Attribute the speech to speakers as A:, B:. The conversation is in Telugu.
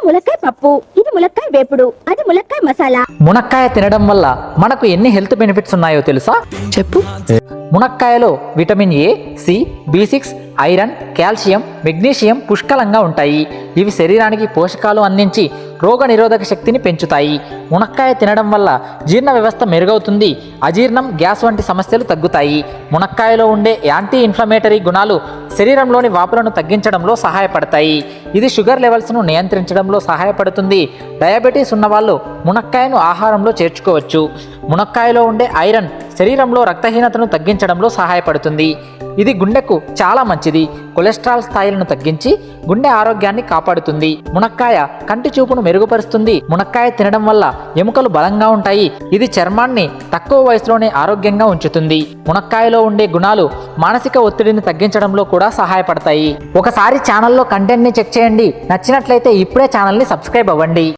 A: ములక్కాయ పప్పు, ఇది ములక్కాయ వేపుడు, అది ములక్కాయ మసాలా.
B: మునక్కాయ తినడం వల్ల మనకు ఎన్ని హెల్త్ బెనిఫిట్స్ ఉన్నాయో తెలుసా?
C: చెప్పు.
B: మునక్కాయలో విటమిన్ ఏ, సి, బి6, ఐరన్, కాల్షియం, మెగ్నీషియం పుష్కలంగా ఉంటాయి. ఇవి శరీరానికి పోషకాలు అందించి రోగ నిరోధక శక్తిని పెంచుతాయి. మునక్కాయ తినడం వల్ల జీర్ణ వ్యవస్థ మెరుగవుతుంది. అజీర్ణం, గ్యాస్ వంటి సమస్యలు తగ్గుతాయి. మునక్కాయలో ఉండే యాంటీ ఇన్ఫ్లమేటరీ గుణాలు శరీరంలోని వాపులను తగ్గించడంలో సహాయపడతాయి. ఇది షుగర్ లెవెల్స్ను నియంత్రించడంలో సహాయపడుతుంది. డయాబెటీస్ ఉన్నవాళ్ళు మునక్కాయను ఆహారంలో చేర్చుకోవచ్చు. మునక్కాయలో ఉండే ఐరన్ శరీరంలో రక్తహీనతను తగ్గించడంలో సహాయపడుతుంది. ఇది గుండెకు చాలా మంచిది. కొలెస్ట్రాల్ స్థాయిలను తగ్గించి గుండె ఆరోగ్యాన్ని కాపాడుతుంది. మునక్కాయ కంటి చూపును మెరుగుపరుస్తుంది. మునక్కాయ తినడం వల్ల ఎముకలు బలంగా ఉంటాయి. ఇది చర్మాన్ని తక్కువ వయసులోనే ఆరోగ్యంగా ఉంచుతుంది. మునక్కాయలో ఉండే గుణాలు మానసిక ఒత్తిడిని తగ్గించడంలో కూడా సహాయపడతాయి. ఒకసారి ఛానల్లో కంటెంట్ని చెక్ చేయండి. నచ్చినట్లయితే ఇప్పుడే ఛానల్ని సబ్స్క్రైబ్ అవ్వండి.